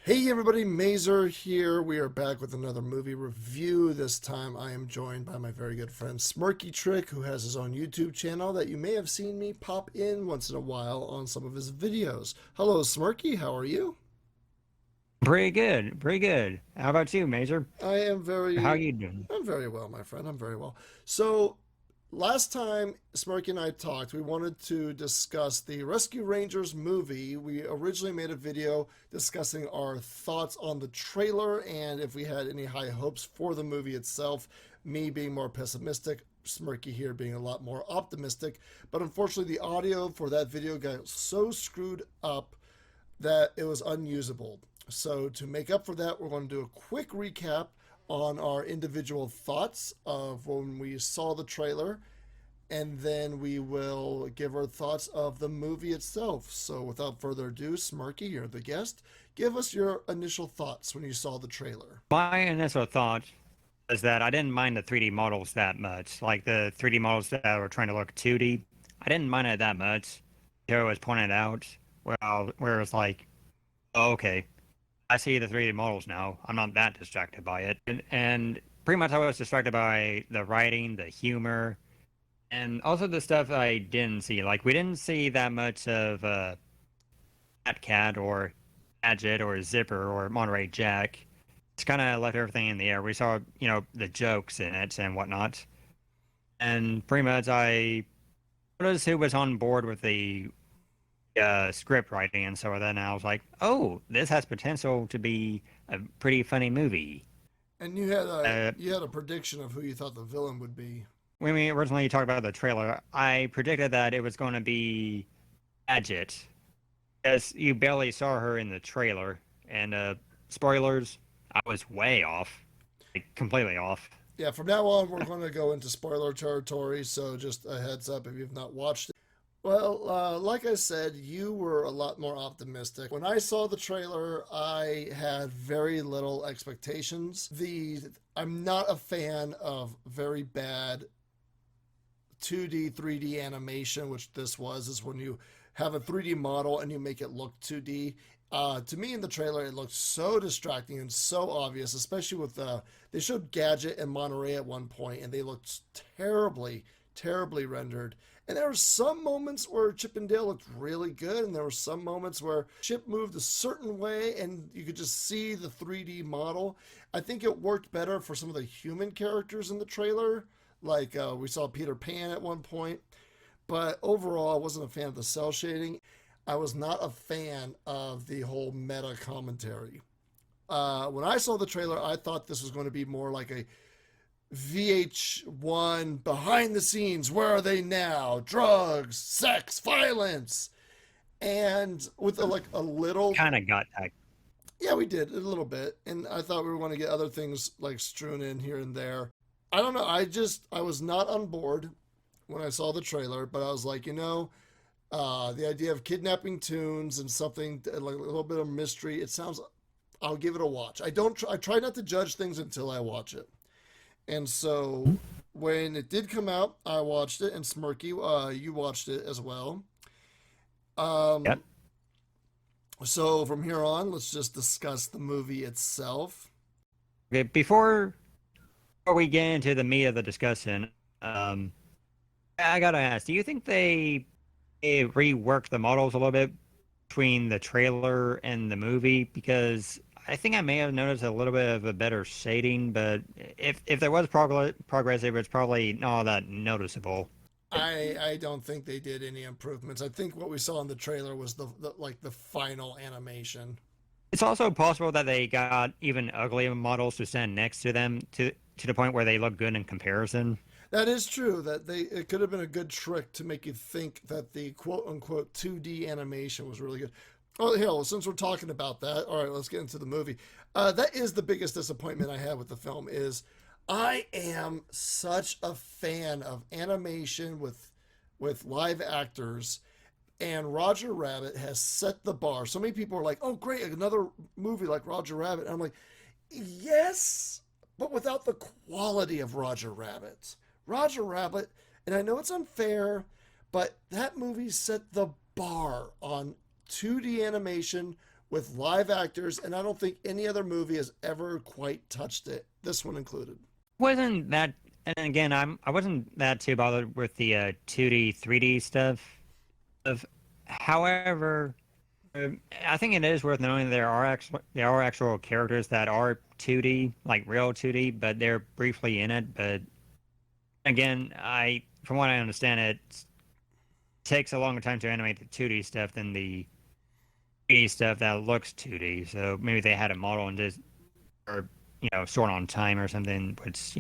Hey everybody, Mazer here. We are back with another movie review. This time I am joined by my very good friend Smirky Trick, who has his own YouTube channel that you may have seen me pop in once in a while on some of his videos. Hello Smirky, how are you? Pretty good, pretty good. How about you, Major? I am How very you doing? I'm very well, my friend. I'm very well. So, last time Smirky and I talked, we wanted to discuss the Rescue Rangers movie. We originally made a video discussing our thoughts on the trailer and if we had any high hopes for the movie itself. Me being more pessimistic, Smirky here being a lot more optimistic. But unfortunately, the audio for that video got so screwed up that it was unusable. So, to make up for that, we're going to do a quick recap on our individual thoughts of when we saw the trailer, and then we will give our thoughts of the movie itself. So, without further ado, Smirky, you're the guest. Give us your initial thoughts when you saw the trailer. My initial thought is that I didn't mind the 3D models that much. Like the 3D models that were trying to look 2D, I didn't mind it that much. Until it was pointed out, where it's like, oh, okay, I see the 3D models now. I'm not that distracted by it. And pretty much I was distracted by the writing, the humor, and also the stuff I didn't see. Like we didn't see that much of Fat Cat or Gadget or Zipper or Monterey Jack. It's kind of left everything in the air. We saw, the jokes in it and whatnot. And pretty much I noticed who was on board with the script writing. And so then I was like, oh, this has potential to be a pretty funny movie. And you had a Uh, you had a prediction of who you thought the villain would be. when we originally talked about the trailer, I predicted that it was going to be Gadget. As you barely saw her in the trailer. And spoilers, I was way off. Like, completely off. Yeah, from now on, we're going to go into spoiler territory, so just a heads up if you've not watched it. Well, like I said, you were a lot more optimistic. When I saw the trailer, I had very little expectations. I'm not a fan of very bad 2D, 3D animation, which this was, is when you have a 3D model and you make it look 2D. To me, in the trailer, it looked so distracting and so obvious, especially with they showed Gadget and Monterey at one point, and they looked terribly, terribly rendered. And there were some moments where Chip and Dale looked really good, and there were some moments where Chip moved a certain way, and you could just see the 3D model. I think it worked better for some of the human characters in the trailer, like we saw Peter Pan at one point. But overall, I wasn't a fan of the cell shading. I was not a fan of the whole meta commentary. When I saw the trailer, I thought this was going to be more like a VH1 behind the scenes. Where are they now? Drugs, sex, violence, and with like a little. Kind of got that. Yeah, we did a little bit, and I thought we were going to get other things like strewn in here and there. I don't know. I was not on board when I saw the trailer, but I was like, the idea of kidnapping tunes and something like a little bit of mystery. It sounds. I'll give it a watch. I don't. I try not to judge things until I watch it. And so when it did come out, I watched it, and Smirky, you watched it as well. Um, Yep. so from here on, let's just discuss the movie itself. Okay, before we get into the meat of the discussion, I gotta ask, do you think they reworked the models a little bit between the trailer and the movie? Because I think I may have noticed a little bit of a better shading, but if there was progress, it was probably not that noticeable. I don't think they did any improvements. I think what we saw in the trailer was the final animation. It's also possible that they got even uglier models to stand next to them to the point where they look good in comparison. That is true. That it could have been a good trick to make you think that the quote unquote 2D animation was really good. Oh hell! Since we're talking about that, all right, let's get into the movie. That is the biggest disappointment I had with the film. Is I am such a fan of animation with live actors, and Roger Rabbit has set the bar. So many people are like, "Oh, great, another movie like Roger Rabbit." And I'm like, "Yes, but without the quality of Roger Rabbit." Roger Rabbit, and I know it's unfair, but that movie set the bar on 2D animation with live actors, and I don't think any other movie has ever quite touched it. This one included. Wasn't that? And again, I wasn't that too bothered with the 2D, 3D stuff. However, I think it is worth knowing there are actual characters that are 2D, like real 2D, but they're briefly in it. But again, from what I understand, it takes a longer time to animate the 2D stuff than the 3D stuff that looks 2D. So maybe they had a model and just, or short on time or something. Which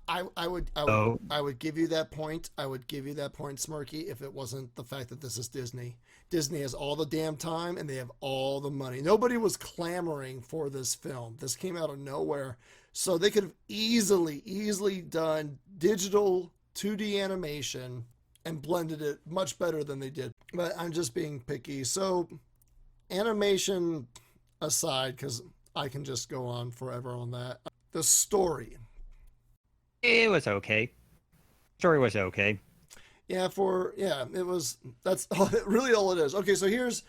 I would give you that point. I would give you that point, Smirky, if it wasn't the fact that this is Disney. Disney has all the damn time and they have all the money. Nobody was clamoring for this film. This came out of nowhere. So they could have easily done digital 2D animation and blended it much better than they did. But I'm just being picky. So animation aside, because I can just go on forever on that. The story. it was okay. Story was okay. Yeah, that's really all it is. Okay, so here's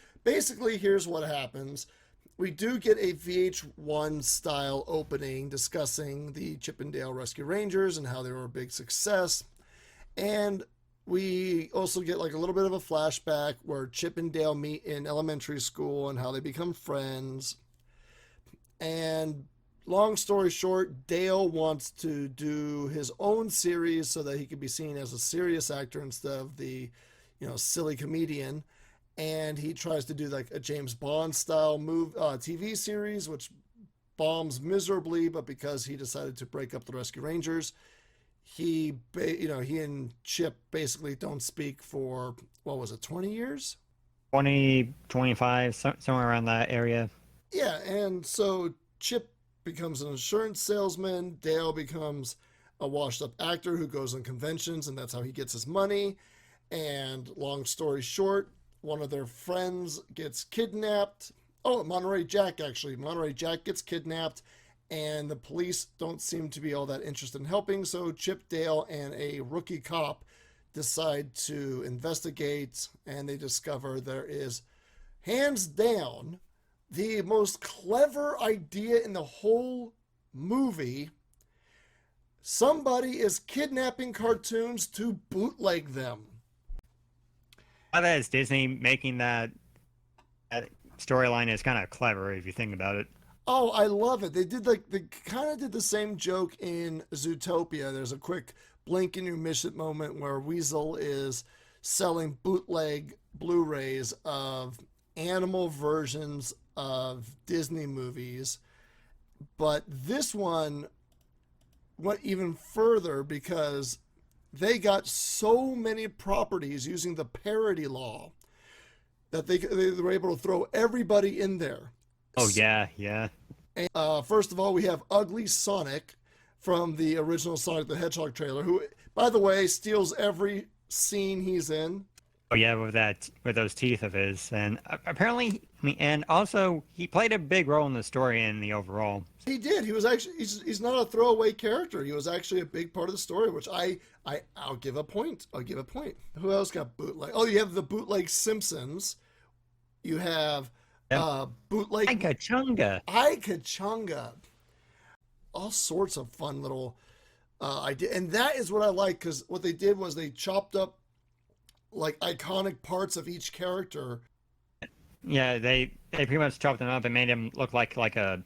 what happens. We do get a VH1 style opening discussing the Chippendale Rescue Rangers and how they were a big success. And we also get like a little bit of a flashback where Chip and Dale meet in elementary school and how they become friends. And long story short, Dale wants to do his own series so that he can be seen as a serious actor instead of the, silly comedian. And he tries to do like a James Bond style TV series, which bombs miserably. But because he decided to break up the Rescue Rangers, he and Chip basically don't speak for, what was it, 20 years? 20, 25, somewhere around that area. Yeah, and so Chip becomes an insurance salesman. Dale becomes a washed-up actor who goes on conventions, and that's how he gets his money. And long story short, one of their friends gets kidnapped. Oh, Monterey Jack, actually. Monterey Jack gets kidnapped, and the police don't seem to be all that interested in helping. So Chip, Dale, and a rookie cop decide to investigate, and they discover there is, hands down, the most clever idea in the whole movie. Somebody is kidnapping cartoons to bootleg them. That is Disney making that storyline is kind of clever if you think about it. Oh, I love it. They kind of did the same joke in Zootopia. There's a quick blink and you miss it moment where Weasel is selling bootleg Blu-rays of animal versions of Disney movies. But this one went even further because they got so many properties using the parody law that they were able to throw everybody in there. Oh, yeah, yeah. First of all, we have Ugly Sonic from the original Sonic the Hedgehog trailer, who, by the way, steals every scene he's in. Oh yeah, with those teeth of his, and apparently, and also he played a big role in the story and the overall. He did. He was actually he's not a throwaway character. He was actually a big part of the story, which I'll give a point. I'll give a point. Who else got bootleg? Oh, you have the bootleg Simpsons. You have bootleg Ika Chunga. All sorts of fun little idea, and that is what I like because what they did was they chopped up like iconic parts of each character. Yeah, they pretty much chopped them up and made him look like a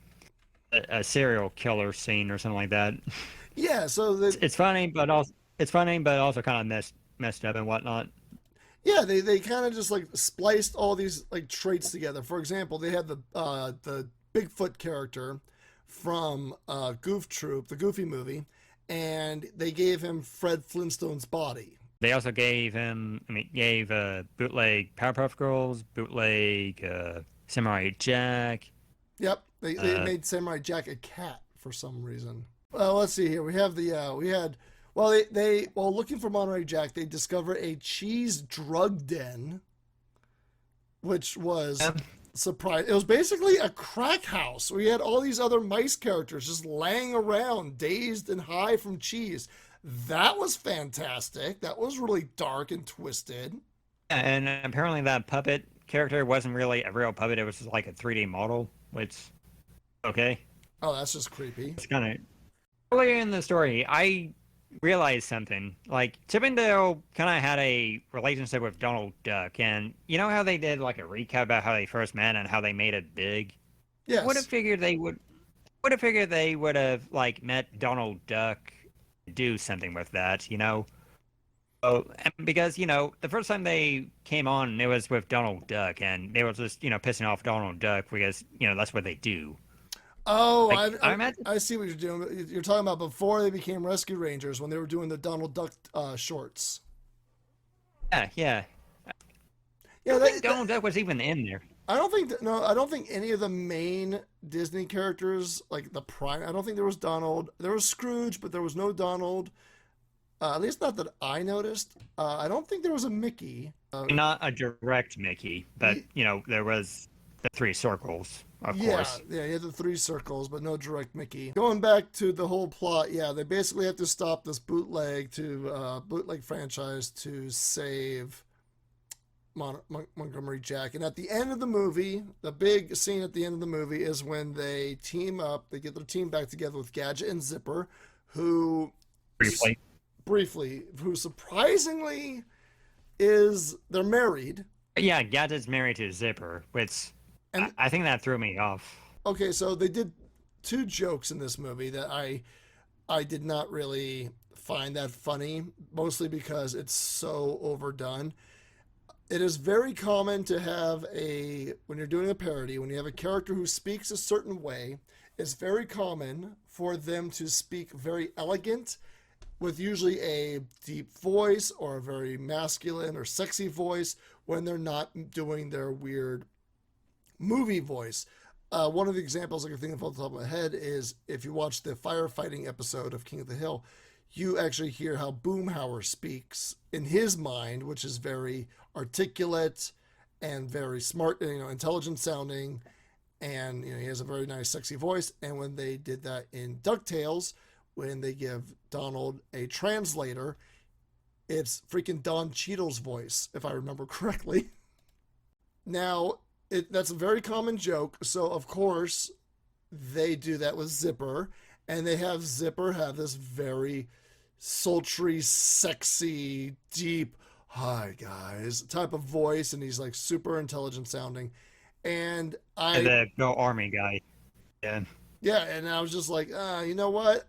serial killer scene or something like that. Yeah, so it's funny, but also kind of messed up and whatnot. Yeah, they kind of just like spliced all these like traits together. For example, they had the Bigfoot character from Goof Troop, the Goofy movie, and they gave him Fred Flintstone's body. They also gave bootleg Powerpuff Girls, bootleg Samurai Jack. Yep, they made Samurai Jack a cat for some reason. Well, let's see here. We have while looking for Monterey Jack, they discover a cheese drug den, which was surprising. It was basically a crack house. We had all these other mice characters just laying around, dazed and high from cheese. That was fantastic. That was really dark and twisted. And apparently that puppet character wasn't really a real puppet; it was just like a 3D model. Which, okay, Oh, that's just creepy. it's kind of earlier in the story. I realized something. Like Chip and Dale kind of had a relationship with Donald Duck, and you know how they did like a recap about how they first met and how they made it big. I would have Yes. figured they would. Would have figured they would have like met Donald Duck, do something with that. Oh, and because the first time they came on, it was with Donald Duck, and they were just pissing off Donald Duck because that's what they do. Oh, Like I imagine, I see what you're doing. You're talking about before they became Rescue Rangers when they were doing the Donald Duck shorts. yeah, yeah. I Yeah, don't think Donald Duck was even in there. I don't think no, I don't think any of the main Disney characters, like the prime. I don't think there was Donald. There was Scrooge, but there was no Donald. At least not that I noticed. I don't think there was a Mickey. Not a direct Mickey, but Y- there was the three circles, of yeah, course. yeah, you had the three circles, but no direct Mickey. Going back to the whole plot, yeah, they basically have to stop this bootleg franchise to save Montgomery Jack. And at the end of the movie, the big scene at the end of the movie is when they team up. They get their team back together with Gadget and Zipper, who Briefly. who surprisingly they're married. Yeah, Gadget's married to Zipper, which And I think that threw me off. okay, so they did two jokes in this movie that I did not really find that funny, mostly because it's so overdone. It is very common to have when you're doing a parody, when you have a character who speaks a certain way, it's very common for them to speak very elegant with usually a deep voice or a very masculine or sexy voice when they're not doing their weird movie voice. One of the examples I can think of off the top of my head is if you watch the firefighting episode of King of the Hill, you actually hear how Boomhauer speaks in his mind, which is very articulate and very smart, intelligent sounding, and he has a very nice, sexy voice. And when they did that in DuckTales, when they give Donald a translator, it's freaking Don Cheadle's voice, if I remember correctly. Now, that's a very common joke, so of course they do that with Zipper, and they have Zipper have this very sultry, sexy, deep, hi guys type of voice, and he's like super intelligent sounding. And The Go Army guy. Yeah. yeah, and I was just like, you know what?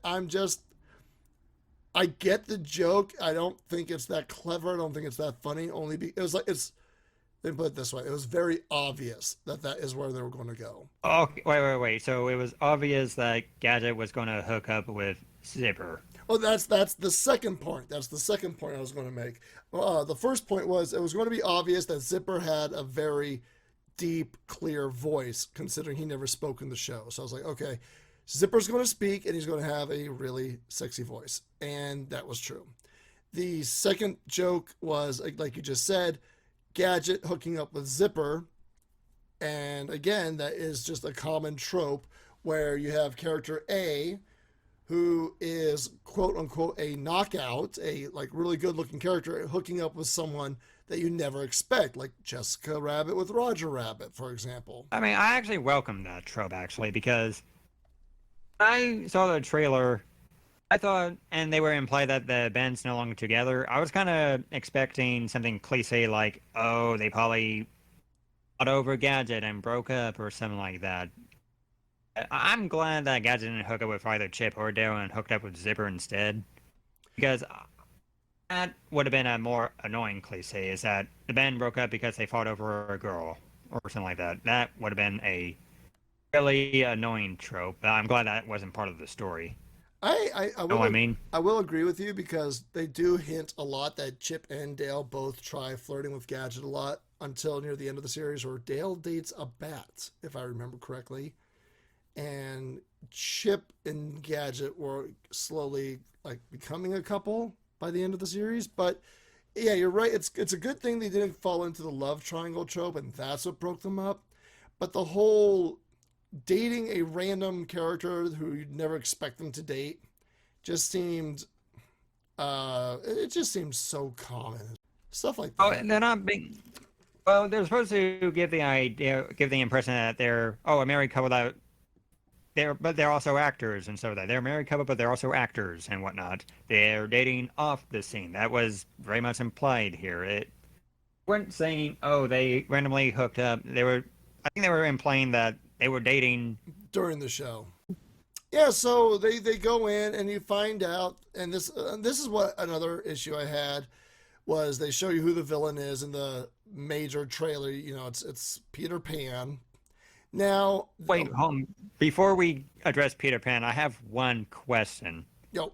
I get the joke. I don't think it's that clever. I don't think it's that funny. It was like let me put it this way: it was very obvious that is where they were going to go. Okay, wait. So it was obvious that Gadget was going to hook up with Zipper. Oh, that's the second point. That's the second point I was going to make. The first point was it was going to be obvious that Zipper had a very deep, clear voice, considering he never spoke in the show. So I was like, okay, Zipper's going to speak, and he's going to have a really sexy voice, and that was true. The second joke was, like you just said, Gadget hooking up with Zipper, and again, that is just a common trope where you have character A who is quote unquote a knockout, a like really good looking character hooking up with someone that you never expect, like Jessica Rabbit with Roger Rabbit, for example. I mean, I actually welcome that trope actually because I saw the trailer. I thought, and they were implied that the band's no longer together. I was kind of expecting something cliche like, oh, they probably fought over Gadget and broke up or something like that. I'm glad that Gadget didn't hook up with either Chip or Dale and hooked up with Zipper instead. Because that would have been a more annoying cliche, is that the band broke up because they fought over a girl or something like that. That would have been a really annoying trope, but I'm glad that wasn't part of the story. I Know will what I mean? I will agree with you because they do hint a lot that Chip and Dale both try flirting with Gadget a lot until near the end of the series, where Dale dates a bat, if I remember correctly, and Chip and Gadget were slowly like becoming a couple by the end of the series. But yeah, you're right. It's a good thing they didn't fall into the love triangle trope, and that's what broke them up. But the whole dating a random character who you'd never expect them to date just seemed it just seems so common. Stuff like Oh, that. they're not being. Well, they're supposed to give the impression that they're a married couple that but they're also actors, and so that they're a married couple, but they're also actors and whatnot. They're dating off the scene. That was very much implied here. It weren't saying, oh, they randomly hooked up. I think they were implying that they were dating during the show. Yeah, so they go in and you find out, and this is what another issue I had was they show you who the villain is in the major trailer. You know, it's Peter Pan. Now, Wait, before we address Peter Pan, I have one question. Yo,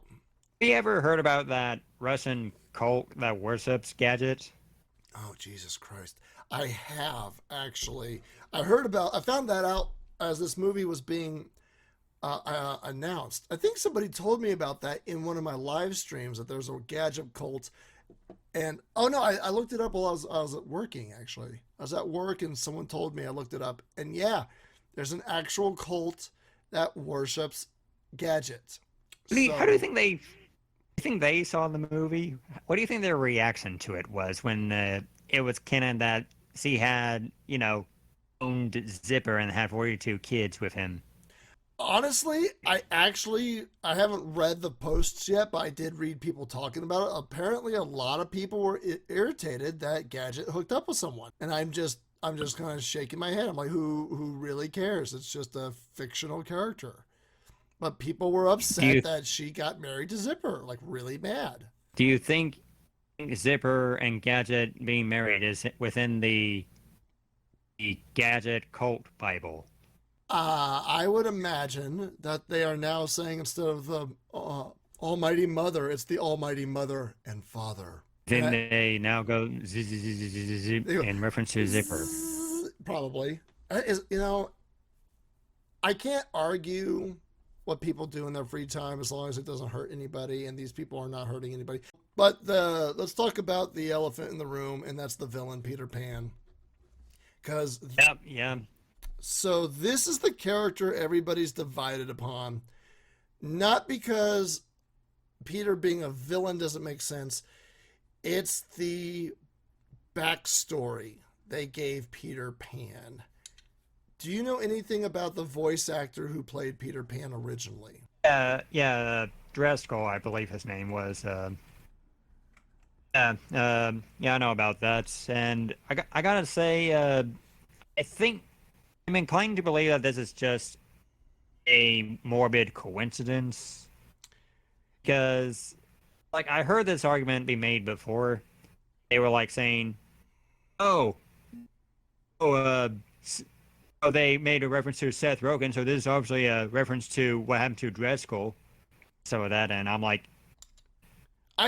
Have you ever heard about that Russian cult that worships Gadget? oh Jesus Christ, I have actually. I found that out as this movie was being announced. I think somebody told me about that in one of my live streams that there's a Gadget Cult. And oh no, I looked it up while I was working actually. I was at work and someone told me. I looked it up, and yeah, there's an actual cult that worships Gadget. How do you think they saw the movie? What do you think their reaction to it was when it was canon that he had, owned Zipper and had 42 kids with him? Honestly, I haven't read the posts yet, but I did read people talking about it. Apparently, a lot of people were irritated that Gadget hooked up with someone, and I'm just kind of shaking my head. I'm like, who really cares? It's just a fictional character. But people were upset that she got married to Zipper, like really mad. Do you think Zipper and Gadget being married is within the Gadget Cult Bible? I would imagine that they are now saying instead of the Almighty Mother, it's the Almighty Mother and Father. Then they now go in reference to Zipper. Probably. I can't argue what people do in their free time as long as it doesn't hurt anybody, and these people are not hurting anybody. But let's talk about the elephant in the room, and that's the villain, Peter Pan. Because yeah. So this is the character everybody's divided upon. Not because Peter being a villain doesn't make sense. It's the backstory they gave Peter Pan. Do you know anything about the voice actor who played Peter Pan originally? Yeah, Driscoll, I believe his name was. Yeah, I know about that. And I gotta say, I think I'm inclined to believe that this is just a morbid coincidence. Because, like, I heard this argument be made before. They were, like, saying, oh, they made a reference to Seth Rogen, so this is obviously a reference to what happened to Driscoll. So that, and I'm like,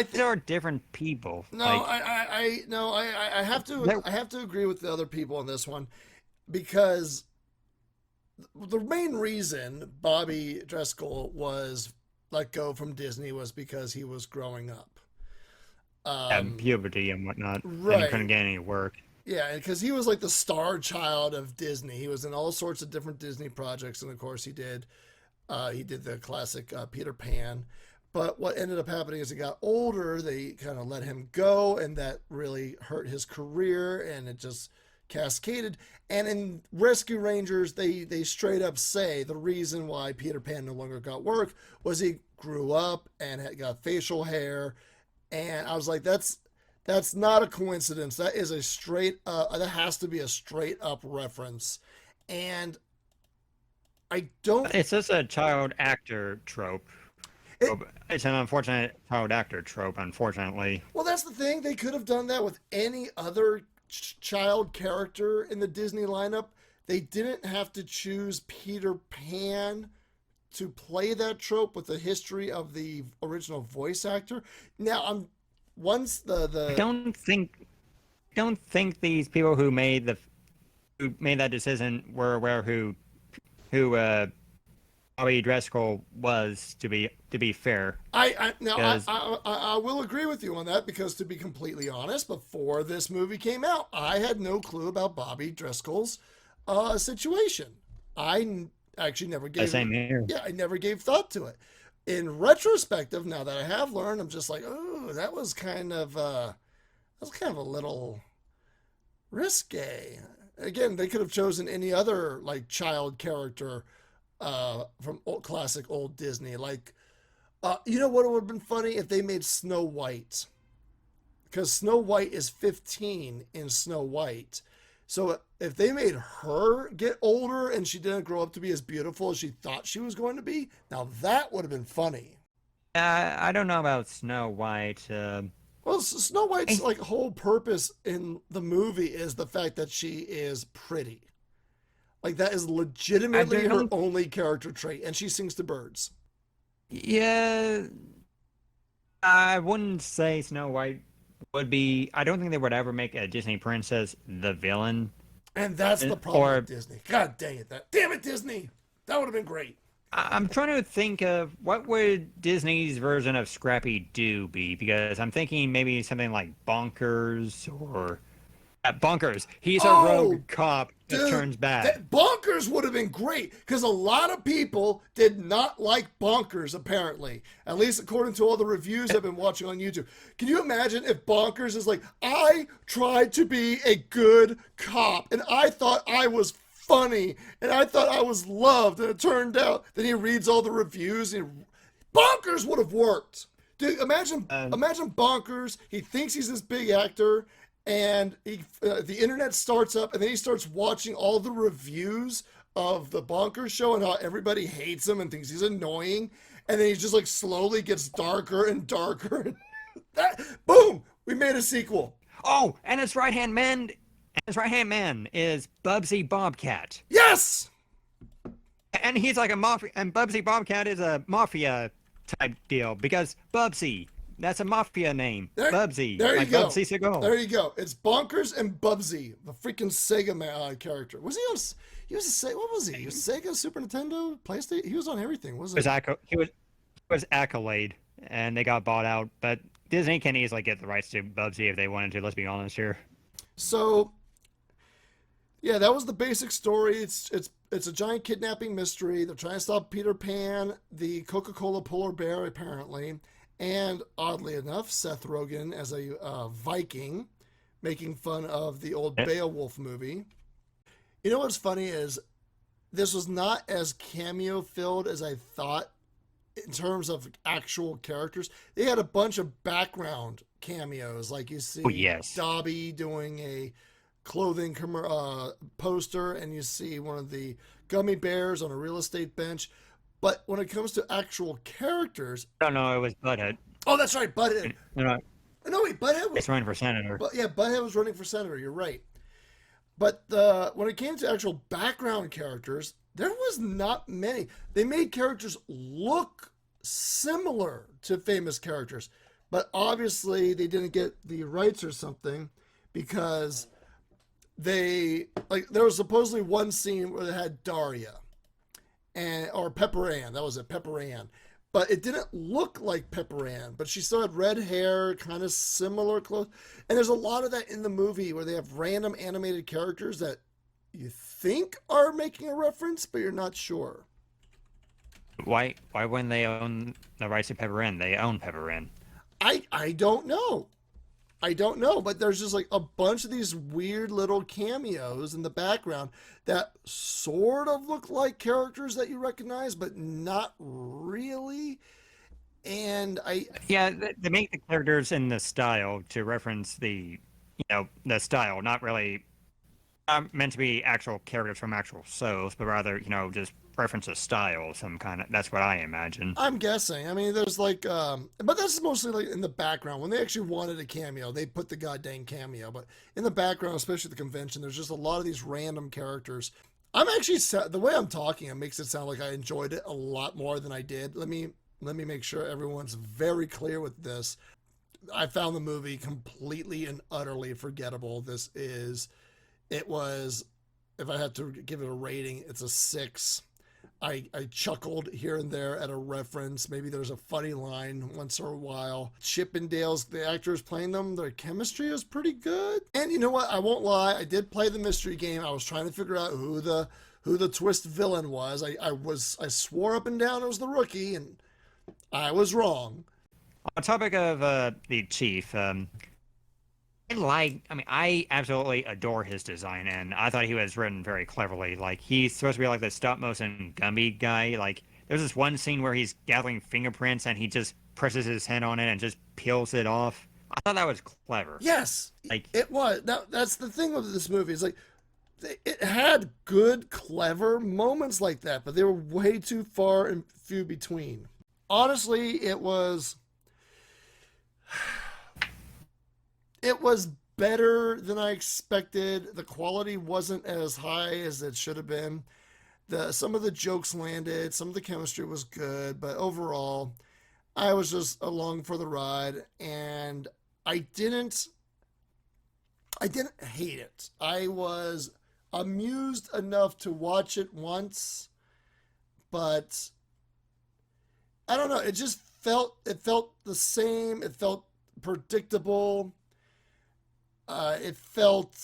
these are different people. No, like, I have to agree with the other people on this one, because the main reason BobbyDriscoll was let go from Disney was because he was growing up. Puberty and whatnot. Right. And he couldn't get any work. Yeah, because he was like the star child of Disney. He was in all sorts of different Disney projects, and of course he did the classic Peter Pan. But what ended up happening is he got older, they kind of let him go, and that really hurt his career, and it just cascaded. And in Rescue Rangers, they straight up say the reason why Peter Pan no longer got work was he grew up and had got facial hair. And I was like, that's not a coincidence. That is that has to be a straight up reference. And I don't. It's just a child actor trope. It's an unfortunate child actor trope, unfortunately. Well, that's the thing. They could have done that with any other child character in the Disney lineup. They didn't have to choose Peter Pan to play that trope with the history of the original voice actor. Now, I don't think these people who made that decision were aware who BobbyDriscoll was, to be fair. I will agree with you on that, because to be completely honest, before this movie came out, I had no clue about BobbyDriscoll's situation. I actually never gave Same here. Yeah, I never gave thought to it. In retrospective, now that I have learned, I'm just like, oh, that was kind of a little Risque. Again, they could have chosen any other like child character from classic old Disney. Like, you know what would have been funny if they made Snow White, because Snow White is 15 in Snow White. So if they made her get older and she didn't grow up to be as beautiful as she thought she was going to be, now that would have been funny. I don't know about Snow White. Well, Snow White's like whole purpose in the movie is the fact that she is pretty. Like that is legitimately her only character trait, and she sings to birds. Yeah, I wouldn't say Snow White would be. I don't think they would ever make a Disney princess the villain. And that's the problem with Disney. God dang it! Damn it, Disney! That would have been great. I'm trying to think of what would Disney's version of Scrappy Doo be, because I'm thinking maybe something like Bonkers or Bonkers. He's a rogue cop that turns bad. Bonkers would have been great because a lot of people did not like Bonkers, apparently. At least according to all the reviews I've been watching on YouTube. Can you imagine if Bonkers is like, I tried to be a good cop and I thought I was funny and I thought I was loved, and it turned out that he reads all the reviews and Bonkers would have worked. Dude, imagine Bonkers. He thinks he's this big actor, and the internet starts up, and then he starts watching all the reviews of the Bonkers show and how everybody hates him and thinks he's annoying, and then he just like slowly gets darker and darker. Boom, we made a sequel. Oh, and his right-hand man is Bubsy Bobcat. Yes! And he's like a mafia, and Bubsy Bobcat is a mafia type deal, because Bubsy, that's a mafia name. Bubsy. There you go. Bubsy Seagull. There you go. It's Bonkers and Bubsy, the freaking Sega character. Was he on? He was a Sega. What was he? He was Sega, Super Nintendo, PlayStation. He was on everything, wasn't he? He was Accolade, and they got bought out. But Disney can easily get the rights to Bubsy if they wanted to. Let's be honest here. So, yeah, that was the basic story. It's a giant kidnapping mystery. They're trying to stop Peter Pan, the Coca-Cola polar bear, apparently. And oddly enough, Seth Rogen as a Viking, making fun of the old BeowulF movie. You know what's funny is this was not as cameo-filled as I thought in terms of actual characters. They had a bunch of background cameos, like you see Dobby doing a clothing poster, and you see one of the gummy bears on a real estate bench. But when it comes to actual characters... No, it was Butthead. Oh, that's right, Butthead. No, wait, Butthead was... He's running for senator. Butthead was running for senator, you're right. But when it came to actual background characters, there was not many. They made characters look similar to famous characters. But obviously, they didn't get the rights or something, because there was supposedly one scene where they had Daria. Or Pepper Ann, that was it, Pepper Ann. But it didn't look like Pepper Ann, but she still had red hair, kind of similar clothes. And there's a lot of that in the movie where they have random animated characters that you think are making a reference, but you're not sure. Why wouldn't they own the rights to Pepper Ann? They own Pepper Ann. I don't know. But there's just like a bunch of these weird little cameos in the background that sort of look like characters that you recognize, but not really. And they make the characters in the style to reference the style, not meant to be actual characters from actual shows, but rather, just reference a style of some kind. That's what I imagine. I'm guessing. I mean, there's like, but that's mostly like in the background. When they actually wanted a cameo, they put the goddamn cameo. But in the background, especially at the convention, there's just a lot of these random characters. I'm actually, the way I'm talking, it makes it sound like I enjoyed it a lot more than I did. Let me make sure everyone's very clear with this. I found the movie completely and utterly forgettable. It was, if I had to give it a rating, it's a 6. I chuckled here and there at a reference. Maybe there's a funny line once in a while. Chippendales, the actors playing them, their chemistry is pretty good. And you know what? I won't lie. I did play the mystery game. I was trying to figure out who the twist villain was. I swore up and down it was the rookie, and I was wrong. On topic of the chief, I absolutely adore his design, and I thought he was written very cleverly. Like, he's supposed to be like the stop motion Gumby guy. Like, there's this one scene where he's gathering fingerprints and he just presses his hand on it and just peels it off. I thought that was clever. Yes, Like, it was. Now that's the thing with this movie. It's like it had good, clever moments like that, but they were way too far and few between. Honestly, it was better than I expected. The quality wasn't as high as it should have been. Some of the jokes landed, some of the chemistry was good, but overall, I was just along for the ride, and I didn't I didn't hate it. I was amused enough to watch it once, but I don't know. It felt the same. It felt predictable. It felt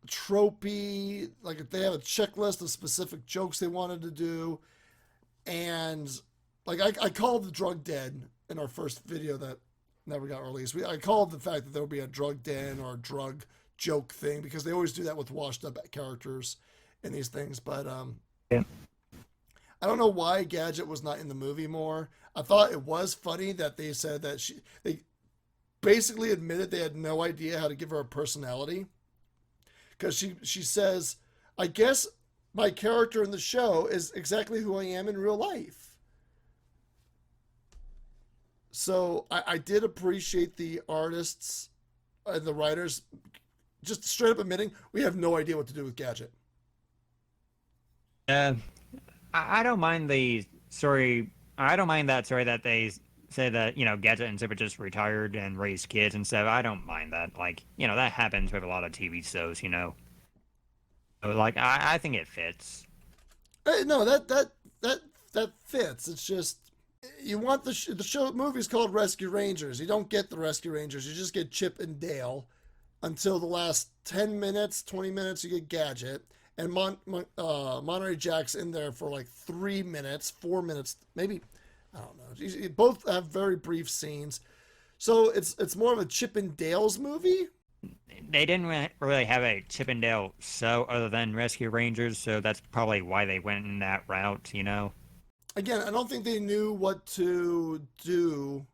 tropey. Like if they have a checklist of specific jokes they wanted to do, and like I called the drug den in our first video that never got released. I called the fact that there would be a drug den or a drug joke thing because they always do that with washed up characters in these things. But yeah. I don't know why Gadget was not in the movie more. I thought it was funny that they said that they basically admitted they had no idea how to give her a personality because she says, "I guess my character in the show is exactly who I am in real life." So I did appreciate the artists and the writers just straight up admitting we have no idea what to do with Gadget. uh, I don't mind the story. I don't mind that story that they say that, Gadget and Zipper just retired and raised kids and stuff. I don't mind that. Like, that happens with a lot of TV shows. So, like, I think it fits. No, that fits. It's just you want the show movie's called Rescue Rangers. You don't get the Rescue Rangers. You just get Chip and Dale until the last 10 minutes, 20 minutes. You get Gadget. And Monterey Jack's in there for like 3 minutes, 4 minutes, maybe. I don't know. Both have very brief scenes, so it's more of a Chip and Dale's movie. They didn't really have a Chip and Dale show other than Rescue Rangers, so that's probably why they went in that route. Again, I don't think they knew what to do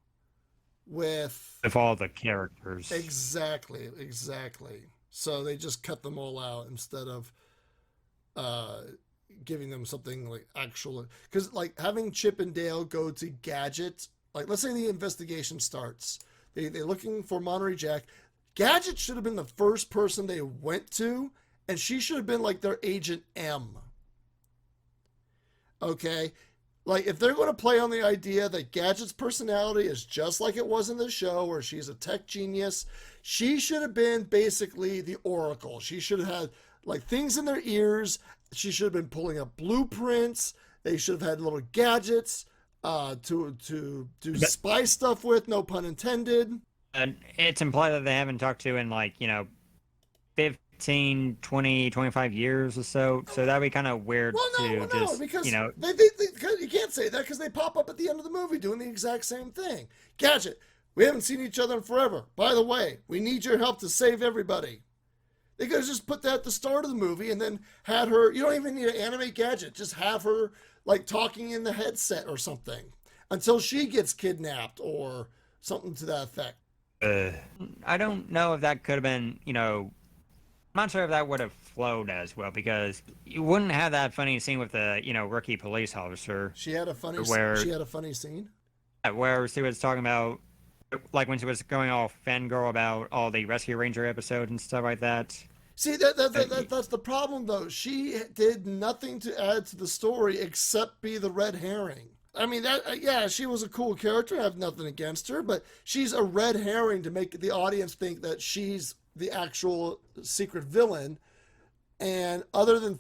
with With all the characters. exactly. So they just cut them all out instead of uh, giving them something like actual. Because like having Chip and Dale go to Gadget, like let's say the investigation starts, they're looking for Monterey Jack. Gadget should have been the first person they went to, and she should have been like their Agent M. Okay? Like, if they're going to play on the idea that Gadget's personality is just like it was in the show, where she's a tech genius, she should have been basically the Oracle. She should have had, like, things in their ears. She should have been pulling up blueprints. They should have had little gadgets to do spy stuff with, no pun intended. And it's implied that they haven't talked to in, like, 15, 20, 25 years or so. So that'd be kind of weird No, because you can't say that because they pop up at the end of the movie doing the exact same thing. Gadget, we haven't seen each other in forever. By the way, we need your help to save everybody. They could have just put that at the start of the movie and then had her. You don't even need to animate Gadget. Just have her like talking in the headset or something until she gets kidnapped or something to that effect. I don't know if that could have been, I'm not sure if that would have flowed as well because you wouldn't have that funny scene with the, rookie police officer. She had a funny scene where she was talking about, like when she was going all fangirl about all the Rescue Ranger episodes and stuff like that. See, that's the problem though. She did nothing to add to the story except be the red herring. I mean, yeah, she was a cool character. I have nothing against her, but she's a red herring to make the audience think that she's the actual secret villain. And other than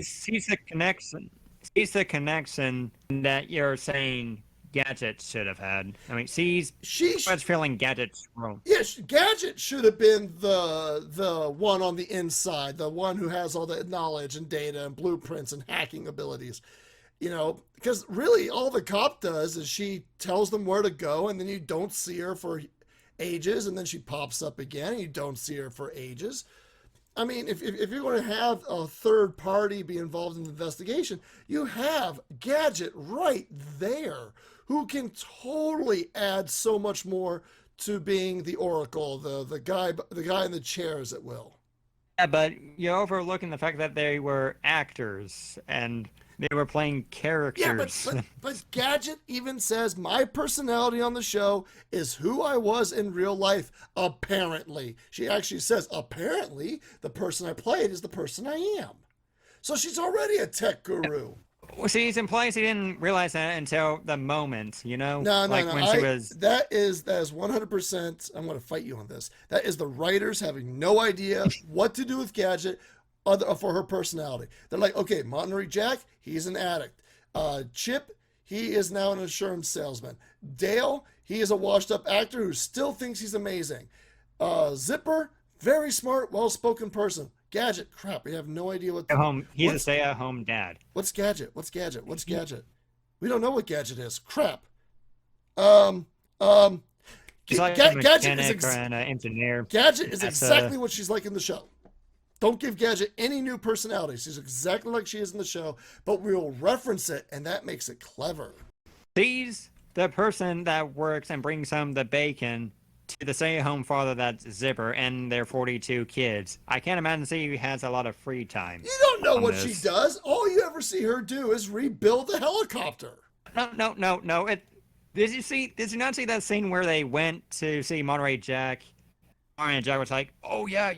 she's the connection. She's the connection that you're saying Gadget should have had. I mean, she's feeling Gadget's role. Yes, Gadget should have been the one on the inside, the one who has all the knowledge and data and blueprints and hacking abilities. Because really all the cop does is she tells them where to go, and then you don't see her for ages, and then she pops up again, and you don't see her for ages. I mean, if you're going to have a third party be involved in the investigation, you have Gadget right there, who can totally add so much more to being the Oracle, the guy in the chair, as it will. Yeah, but you're overlooking the fact that they were actors and they were playing Yeah, characters. but Gadget even says my personality on the show is who I was in real life. Apparently, she actually says apparently the person I played is the person I am. So she's already a tech guru. Well, see, he's implies he didn't realize that until the moment, you know? No, like no. when she was. That is 100%. I'm going to fight you on this. That is the writers having no idea what to do with Gadget for her personality. They're like, okay, Monterey Jack, he's an addict. Chip, he is now an insurance salesman. Dale, he is a washed-up actor who still thinks he's amazing. Zipper, very smart, well-spoken person. Gadget, crap, we have no idea what. He's a stay-at-home dad. What's Gadget? What's Gadget? What's Gadget? We don't know what Gadget is. Crap. She's like Gadget a is and an engineer. Gadget is exactly what she's like in the show. Don't give Gadget any new personality. She's exactly like she is in the show, but we'll reference it, and that makes it clever. She's the person that works and brings home the bacon to the stay-at-home father that's Zipper and their 42 kids. I can't imagine she has a lot of free time. You don't know what she does. All you ever see her do is rebuild the helicopter. No. Did you not see that scene where they went to see Monterey Jack? Monterey Jack was like, oh yeah,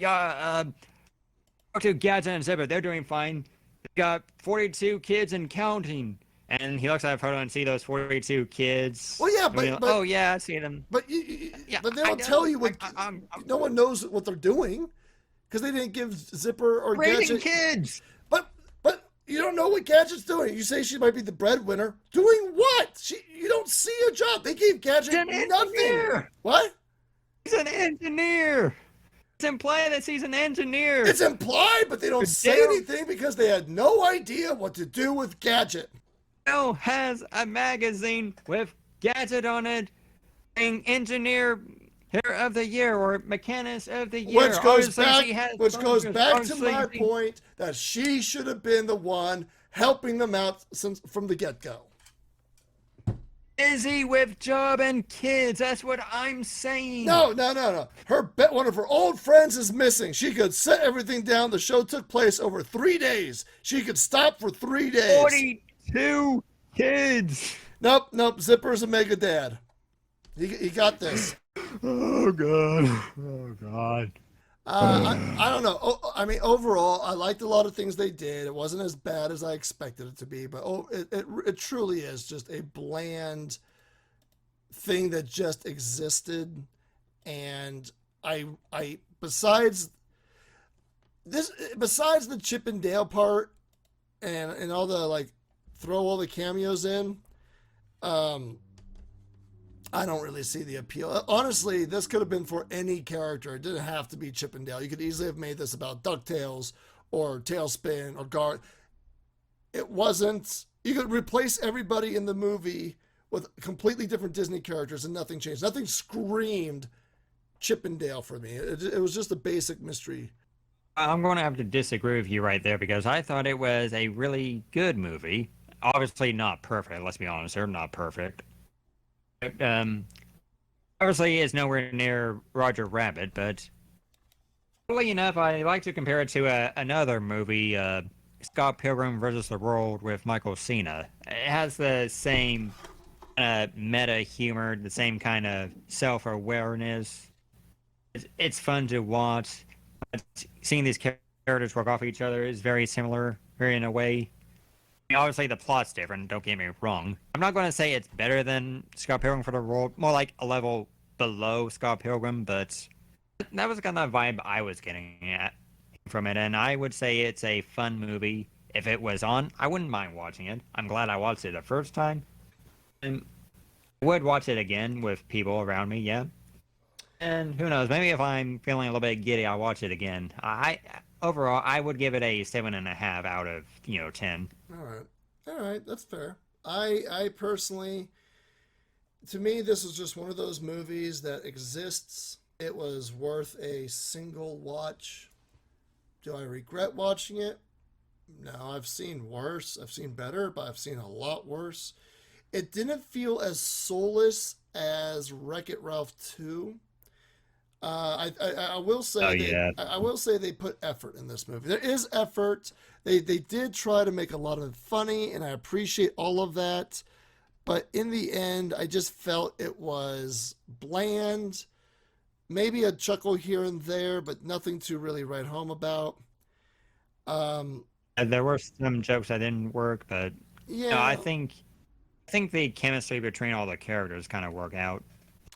talk to Gadget and Zipper, they're doing fine. They got 42 kids and counting. And he looks at a photo and see those 42 kids. Well, yeah, but oh yeah, I see them. But but they don't tell you what. No one knows what they're doing because they didn't give Zipper or raising Gadget kids. But you don't know what Gadget's doing. You say she might be the breadwinner. Doing what? You don't see a job. They gave Gadget nothing. Engineer. What? He's an engineer. It's implied that he's an engineer. It's implied, but they don't say anything because they had no idea what to do with Gadget. Dale has a magazine with Gadget on it, saying engineer of the year or mechanist of the year. Which goes back to my point that she should have been the one helping them out from the get-go. Busy with job and kids. That's what I'm saying. No. One of her old friends is missing. She could set everything down. The show took place over 3 days. She could stop for 3 days. 42 kids. Nope. Zipper's a mega dad. He got this. Oh God. I don't know. I mean, overall, I liked a lot of things they did. It wasn't as bad as I expected it to be, but it truly is just a bland thing that just existed. And I besides the Chip and Dale part and all the like throw all the cameos in, I don't really see the appeal. Honestly, this could have been for any character. It didn't have to be Chip and Dale. You could easily have made this about DuckTales or Tailspin or Garth. It wasn't. You could replace everybody in the movie with completely different Disney characters and nothing changed. Nothing screamed Chip and Dale for me. It was just a basic mystery. I'm going to have to disagree with you right there because I thought it was a really good movie. Obviously not perfect. Let's be honest. They're not perfect. Obviously it's nowhere near Roger Rabbit, but funnily enough, I like to compare it to another movie, Scott Pilgrim vs. the World with Michael Cena. It has the same meta humor, the same kind of self-awareness. It's fun to watch. But seeing these characters work off each other is very similar, very in a way. Obviously, the plot's different, don't get me wrong. I'm not going to say it's better than Scott Pilgrim for the World, more like a level below Scott Pilgrim, but that was the kind of vibe I was getting at from it, and I would say it's a fun movie. If it was on, I wouldn't mind watching it. I'm glad I watched it the first time, and I would watch it again with people around me, yeah. And who knows, maybe if I'm feeling a little bit giddy, I'll watch it again. Overall, I would give it a 7.5 out of 10. All right, that's fair. I personally, To me, this was just one of those movies that exists. It was worth a single watch. Do I regret watching it? No, I've seen worse. I've seen better, but I've seen a lot worse. It didn't feel as soulless as Wreck-It Ralph 2. I will say Oh yeah. I will say they put effort in this movie. There is effort. They did try to make a lot of it funny, and I appreciate all of that. But in the end, I just felt it was bland. Maybe a chuckle here and there, but nothing to really write home about. Um, And there were some jokes that didn't work, but no, yeah, I think the chemistry between all the characters kind of work out,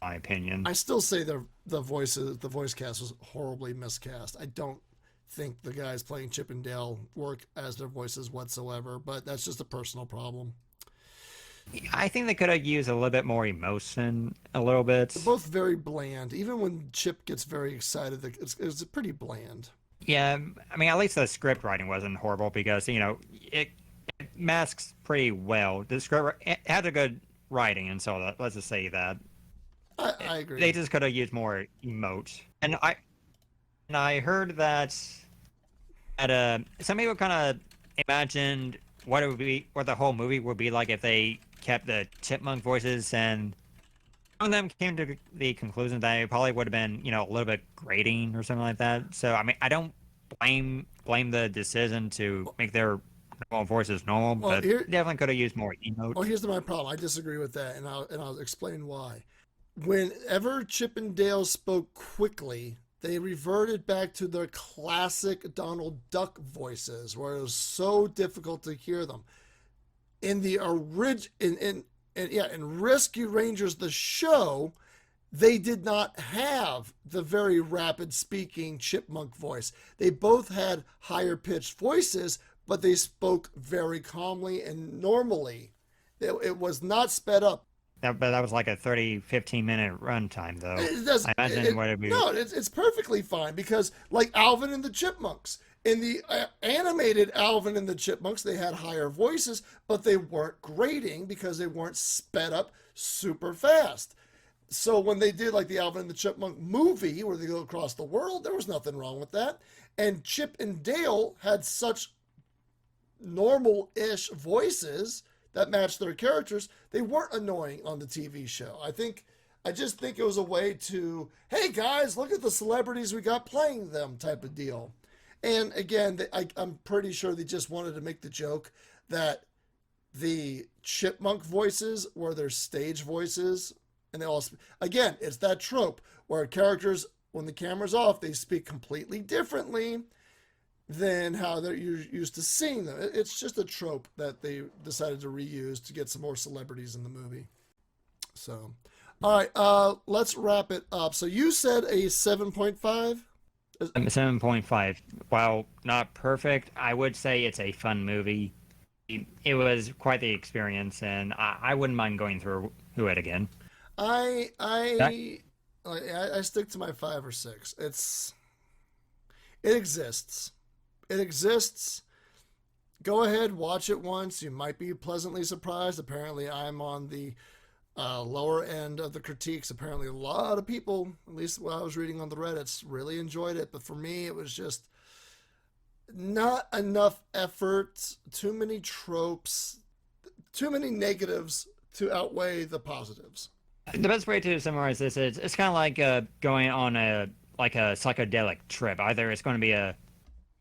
in my opinion. I still say the voice cast was horribly miscast. I don't think the guys playing Chip and Dale work as their voices whatsoever, but that's just a personal problem. I think they could have used a little bit more emotion, a little bit. They're both very bland. Even when Chip gets very excited, it's pretty bland. Yeah, I mean, at least the script writing wasn't horrible because it masks pretty well. The script it had a good writing, and so let's just say that I agree. they just could have used more emote. And I heard that some people kind of imagined what it would be, what the whole movie would be like if they kept the chipmunk voices, and some of them came to the conclusion that it probably would have been, a little bit grating or something like that. So I mean, I don't blame the decision to make their normal voices normal, Well, but here, definitely could have used more emote. well, here's my problem. I disagree with that, and I'll explain why. Whenever Chip and Dale spoke quickly, they reverted back to their classic Donald Duck voices, where it was so difficult to hear them. In the in Rescue Rangers the show, they did not have the very rapid speaking chipmunk voice. They both had higher pitched voices, but they spoke very calmly and normally. It was not sped up. But that was like a 15-minute runtime, though. It does. I imagine what it'd be. No, it's perfectly fine because, like Alvin and the Chipmunks, in the animated Alvin and the Chipmunks, they had higher voices, but they weren't grating because they weren't sped up super fast. So when they did like the Alvin and the Chipmunk movie where they go across the world, there was nothing wrong with that. And Chip and Dale had such normal-ish voices that matched their characters. They weren't annoying on the TV show. I just think it was a way to, hey guys, look at the celebrities we got playing them type of deal. And again, I'm pretty sure they just wanted to make the joke that the chipmunk voices were their stage voices. And they all, again, it's that trope where characters, when the camera's off, they speak completely differently than how they're used to seeing them. It's just a trope that they decided to reuse to get some more celebrities in the movie. So, all right, let's wrap it up. So you said a 7.5? 7.5. While not perfect, I would say it's a fun movie. It was quite the experience, and I wouldn't mind going through it again. I That, I I stick to my 5 or 6. It exists. It exists. Go ahead, watch it once. You might be pleasantly surprised. Apparently, I'm on the lower end of the critiques. Apparently, a lot of people, at least what I was reading on the Reddits, really enjoyed it. But for me, it was just not enough effort, too many tropes, too many negatives to outweigh the positives. the best way to summarize this is it's kind of like going on a psychedelic trip. Either it's going to be a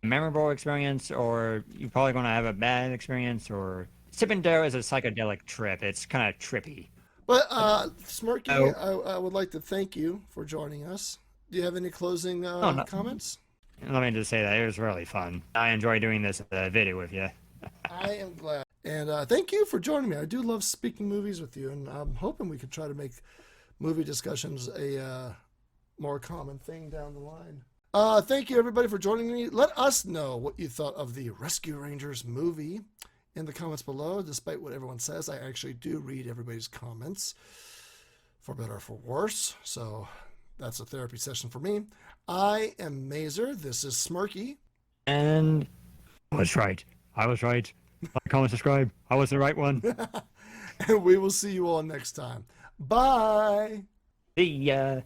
memorable experience, or you're probably going to have a bad experience. Or Sippendale is a psychedelic trip. It's kind of trippy. But Smirky, Oh, I would like to thank you for joining us. Do you have any closing oh no. comments? Let me just say that it was really fun. I enjoy doing this video with you. I am glad. And thank you for joining me. I do love speaking movies with you, and I'm hoping we could try to make movie discussions a more common thing down the line. Thank you, everybody, for joining me. Let us know what you thought of the Rescue Rangers movie in the comments below. Despite what everyone says, I actually do read everybody's comments, for better or for worse. So that's a therapy session for me. I am Mazer. This is Smirky. And I was right. I was right. Like, comment, subscribe. I was the right one. And we will see you all next time. Bye. See ya.